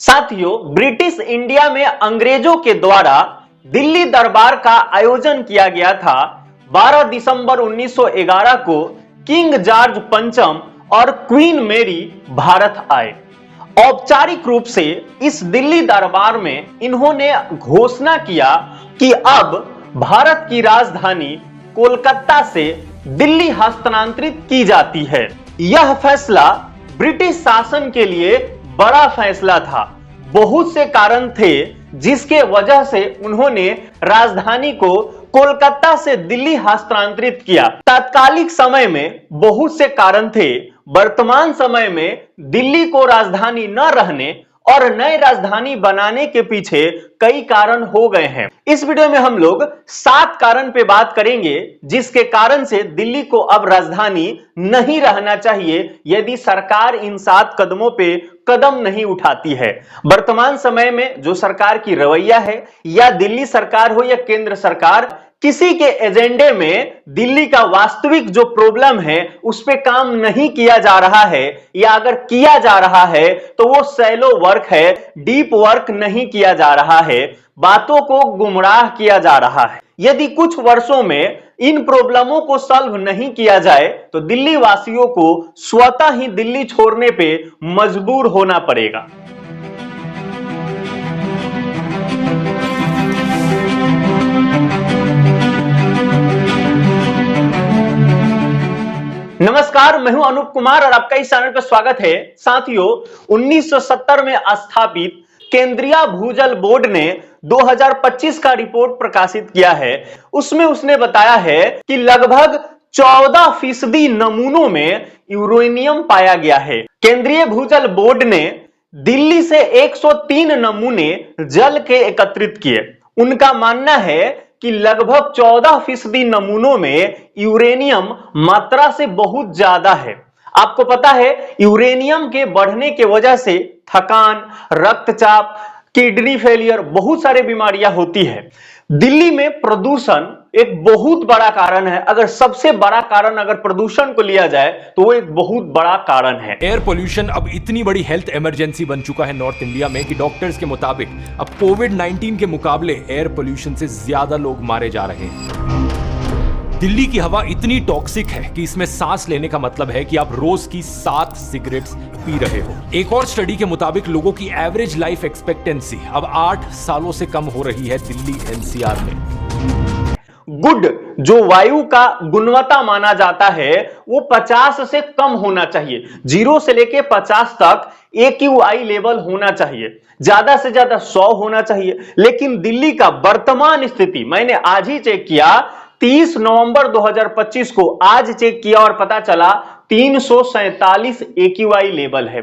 साथियों, British India में अंग्रेजों के द्वारा दिल्ली दरबार का आयोजन किया गया था। 12 दिसंबर 1911 को किंग जॉर्ज पंचम और क्वीन मेरी भारत आए। औपचारिक रूप से इस दिल्ली दरबार में इन्होंने घोषणा किया कि अब भारत की राजधानी कोलकाता से दिल्ली हस्तांतरित की जाती है। यह फैसला ब्रिटिश शासन के लिए बड़ा फैसला था। बहुत से कारण थे जिसके वजह से उन्होंने राजधानी को कोलकाता से दिल्ली हस्तांतरित किया। तात्कालिक समय में बहुत से कारण थे। वर्तमान समय में दिल्ली को राजधानी न रहने और नई राजधानी बनाने के पीछे कई कारण हो गए हैं। इस वीडियो में हम लोग 7 कारण पे बात करेंगे जिसके कारण से दिल्ली को अब राजधानी नहीं रहना चाहिए यदि सरकार इन 7 कदमों पे कदम नहीं उठाती है। वर्तमान समय में जो सरकार की रवैया है, या दिल्ली सरकार हो या केंद्र सरकार, किसी के एजेंडे में दिल्ली का वास्तविक जो प्रॉब्लम है उस पे काम नहीं किया जा रहा है, या अगर किया जा रहा है तो वो शैलो वर्क है, डीप वर्क नहीं किया जा रहा है, बातों को गुमराह किया जा रहा है। यदि कुछ वर्षों में इन प्रॉब्लमों को सॉल्व नहीं किया जाए तो दिल्ली वासियों को स्वतः ही दिल्ली छोड़ने पे मजबूर होना पड़ेगा। नमस्कार, मैं हूं अनूप कुमार और आपका इस चैनल पर स्वागत है। साथियों, 1970 में स्थापित केंद्रीय भूजल बोर्ड ने 2025 का रिपोर्ट प्रकाशित किया है। उसमें उसने बताया है कि लगभग 14% नमूनों में यूरेनियम पाया गया है। केंद्रीय भूजल बोर्ड ने दिल्ली से 103 नमूने जल के एकत्रित किए। उनका मानना है कि लगभग 14% नमूनों में यूरेनियम मात्रा से बहुत ज्यादा है। आपको पता है, यूरेनियम के बढ़ने के वजह से थकान, रक्तचाप, किडनी फेलियर, बहुत सारे बीमारियां होती है। दिल्ली में प्रदूषण एक बहुत बड़ा कारण है। अगर सबसे बड़ा कारण अगर प्रदूषण को लिया जाए तो वो एक बहुत बड़ा कारण है। एयर पोल्यूशन अब इतनी बड़ी हेल्थ इमरजेंसी बन चुका है नॉर्थ इंडिया में कि डॉक्टर्स के मुताबिक अब कोविड-19 के मुकाबले एयर पोल्यूशन से ज्यादा लोग मारे जा रहे हैं। दिल्ली की हवा इतनी टॉक्सिक है कि इसमें सांस लेने का मतलब है कि आप रोज की 7 सिगरेट्स पी रहे हो। एक और स्टडी के मुताबिक लोगों की एवरेज लाइफ एक्सपेक्टेंसी अब 8 सालों से कम हो रही है दिल्ली एनसीआर में। गुड, जो वायु का गुणवत्ता माना जाता है, वो 50 से कम होना चाहिए। 0 से लेके 50 तक AQI लेवल होना चाहिए। ज्यादा से ज्यादा 100 होना चाहिए। लेकिन दिल्ली का वर्तमान स्थिति मैंने आज ही चेक किया, 30 नवंबर 2025 को आज चेक किया और पता चला 347 AQI लेवल है।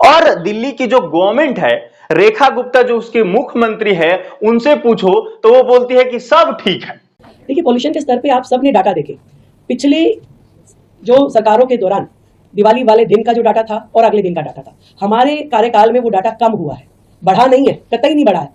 और दिल्ली की जो गवर्नमेंट है, रेखा गुप्ता जो उसके मुख्यमंत्री है, उनसे पूछो तो वो बोलती है कि सब ठीक है। देखिए, पॉल्यूशन के स्तर पे आप सबने डाटा देखे। पिछले जो सरकारों के दौरान दिवाली वाले दिन का जो डाटा था और अगले दिन का डाटा था, हमारे कार्यकाल में वो डाटा कम हुआ है, बढ़ा नहीं है, कतई नहीं बढ़ा है।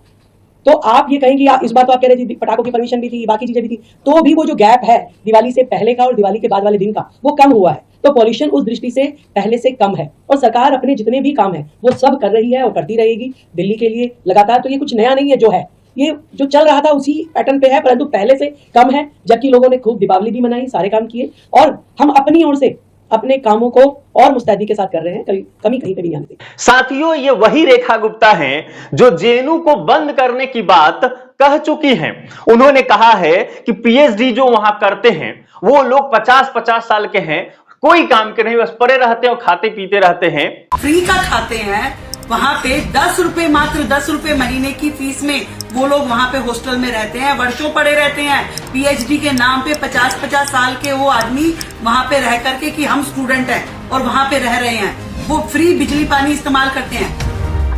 तो आप ये कहेंगे, आप इस बार तो आप कह रहे थे पटाखों की परमिशन भी थी, बाकी चीजें भी थी, तो भी वो जो गैप है दिवाली से पहले का और दिवाली के बाद वाले दिन का, वो कम हुआ है। तो पॉल्यूशन उस दृष्टि से पहले से कम है और सरकार अपने जितने भी काम है वो सब कर रही है और करती रहेगी दिल्ली के लिए लगातार। तो ये कुछ नया नहीं है, जो है ये जो चल रहा था उसी पैटर्न पे है, परंतु पहले से कम है। जबकि लोगों ने खूब दीपावली भी मनाई, सारे काम किए, और हम अपनी ओर से अपने कामों को और मुस्तैदी के साथ कर रहे हैं। कमी कहीं पे भी नहीं आती। साथियों, ये वही रेखा गुप्ता हैं जो जेएनयू को बंद करने की बात कह चुकी हैं। उन्होंने कहा है कि पीएचडी जो वहां करते हैं वो लोग 50-50 साल के हैं, कोई काम के नहीं, बस पड़े रहते हैं और खाते पीते रहते हैं। फ्री का खाते हैं वहाँ पे 10 रुपए, मात्र 10 रुपए महीने की फीस में वो लोग वहाँ पे हॉस्टल में रहते हैं, वर्षों पड़े रहते हैं। पीएचडी के नाम पे 50-50 साल के वो आदमी वहाँ पे रह करके कि हम स्टूडेंट हैं और वहाँ पे रह रहे हैं, वो फ्री बिजली पानी इस्तेमाल करते हैं।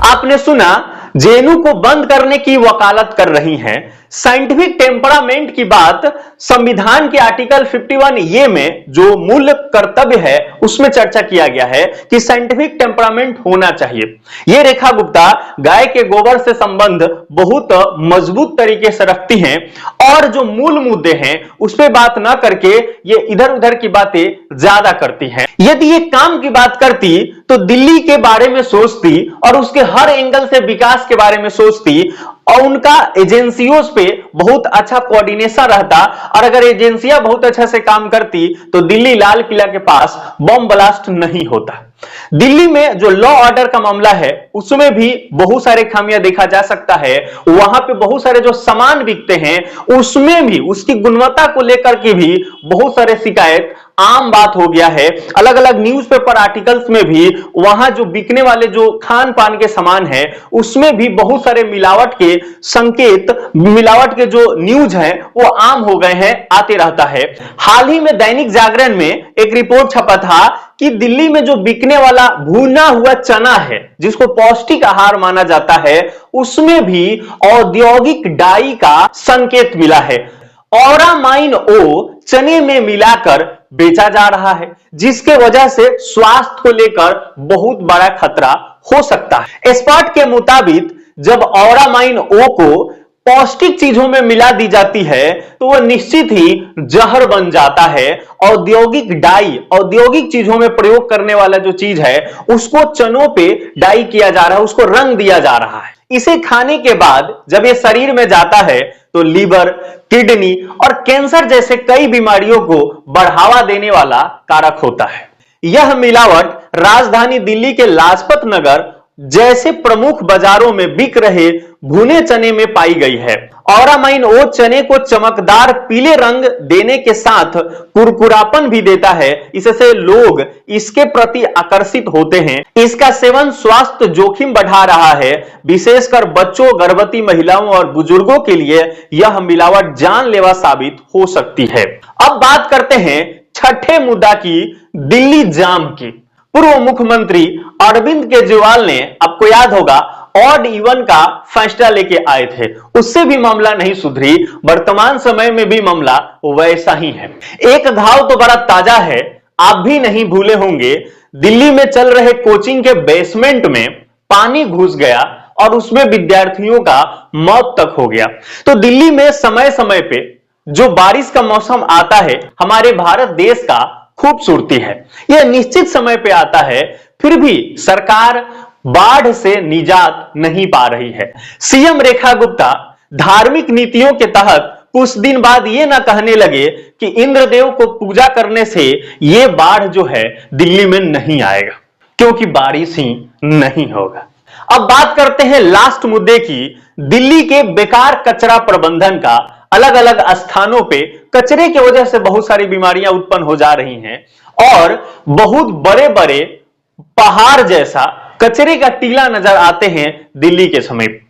आपने सुना, जेएनयू को बंद करने की वकालत कर रही हैं। साइंटिफिक टेम्परामेंट की बात संविधान के आर्टिकल 51A में जो मूल कर्तव्य है उसमें चर्चा किया गया है कि साइंटिफिक टेम्परामेंट होना चाहिए। ये रेखा गुप्ता गाय के गोबर से संबंध बहुत मजबूत तरीके से रखती हैं और जो मूल मुद्दे हैं उस पर बात ना करके ये इधर उधर की बातें ज्यादा करती हैं। यदि ये काम की बात करती तो दिल्ली के बारे में सोचती और उसके हर एंगल से विकास के बारे में सोचती और उनका एजेंसियों पे बहुत अच्छा कोऑर्डिनेशन रहता। और अगर एजेंसियां बहुत अच्छा से काम करती तो दिल्ली लाल किला के पास बम ब्लास्ट नहीं होता। दिल्ली में जो लॉ ऑर्डर का मामला है उसमें भी बहुत सारे खामियां देखा जा सकता है। वहां पे बहुत सारे जो सामान बिकते हैं उसमें भी उसकी गुणवत्ता को लेकर के भी बहुत सारे शिकायत आम बात हो गया है। अलग अलग न्यूज़पेपर आर्टिकल्स में भी वहां जो बिकने वाले जो खान पान के सामान है उसमें भी बहुत सारे मिलावट के संकेत, मिलावट के जो न्यूज है वो आम हो गए हैं, आते रहता है। हाल ही में दैनिक जागरण में एक रिपोर्ट छपा था कि दिल्ली में जो बिकने वाला भुना हुआ चना है जिसको पौष्टिक आहार माना जाता है उसमें भी औद्योगिक डाई का संकेत मिला है। औरामाइन ओ चने में मिलाकर बेचा जा रहा है जिसके वजह से स्वास्थ्य को लेकर बहुत बड़ा खतरा हो सकता है। एक्सपर्ट के मुताबिक जब औरामाइन ओ को पौष्टिक चीजों में मिला दी जाती है तो वह निश्चित ही जहर बन जाता है। औद्योगिक डाई, औद्योगिक चीजों में प्रयोग करने वाला जो चीज है उसको चनों पे डाई किया जा रहा है, उसको रंग दिया जा रहा है। इसे खाने के बाद जब ये शरीर में जाता है तो लीवर, किडनी और कैंसर जैसे कई बीमारियों को बढ़ावा देने वाला कारक होता है। यह मिलावट राजधानी दिल्ली के लाजपत नगर जैसे प्रमुख बाजारों में बिक रहे भुने चने में पाई गई है। औरामाइन ओ चने को चमकदार पीले रंग देने के साथ कुरकुरापन भी देता है, इससे लोग इसके प्रति आकर्षित होते हैं। इसका सेवन स्वास्थ्य जोखिम बढ़ा रहा है, विशेषकर बच्चों, गर्भवती महिलाओं और बुजुर्गों के लिए यह मिलावट जानलेवा साबित हो सकती है। अब बात करते हैं छठे मुद्दा की, दिल्ली जाम की। पूर्व मुख्यमंत्री अरविंद केजरीवाल ने, आपको याद होगा, ऑड इवन का फैसला लेके आए थे, उससे भी मामला नहीं सुधरी। वर्तमान समय में भी मामला वैसा ही है। एक घाव तो बड़ा ताजा है, आप भी नहीं भूले होंगे। दिल्ली में चल रहे कोचिंग के बेसमेंट में पानी घुस गया और उसमें विद्यार्थियों का मौत तक हो गया। तो दिल्ली में समय समय पे जो बारिश का मौसम आता है हमारे भारत देश का खूबसूरती है, यह निश्चित समय पे आता है, फिर भी सरकार बाढ़ से निजात नहीं पा रही है। सीएम रेखा गुप्ता धार्मिक नीतियों के तहत कुछ दिन बाद ये ना कहने लगे कि इंद्रदेव को पूजा करने से ये बाढ़ जो है दिल्ली में नहीं आएगा, क्योंकि बारिश ही नहीं होगा। अब बात करते हैं लास्ट मुद्दे की, दिल्ली के बेकार कचरा प्रबंधन का। अलग अलग स्थानों पे कचरे की वजह से बहुत सारी बीमारियां उत्पन्न हो जा रही हैं और बहुत बड़े बड़े पहाड़ जैसा कचरे का टीला नजर आते हैं दिल्ली के समीप।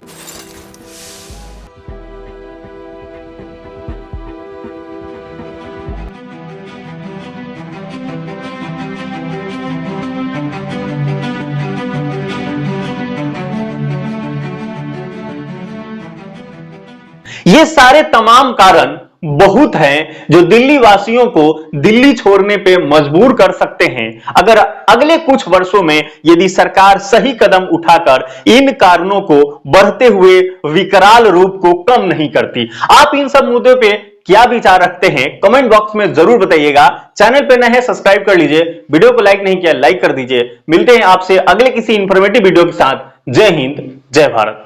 ये सारे तमाम कारण बहुत हैं जो दिल्ली वासियों को दिल्ली छोड़ने पे मजबूर कर सकते हैं अगर अगले कुछ वर्षों में यदि सरकार सही कदम उठाकर इन कारणों को बढ़ते हुए विकराल रूप को कम नहीं करती। आप इन सब मुद्दों पे क्या विचार रखते हैं कमेंट बॉक्स में जरूर बताइएगा। चैनल पे नए हैं सब्सक्राइब कर लीजिए, वीडियो को लाइक नहीं किया लाइक कर दीजिए। मिलते हैं आपसे अगले किसी इंफॉर्मेटिव वीडियो के साथ। जय हिंद, जय भारत।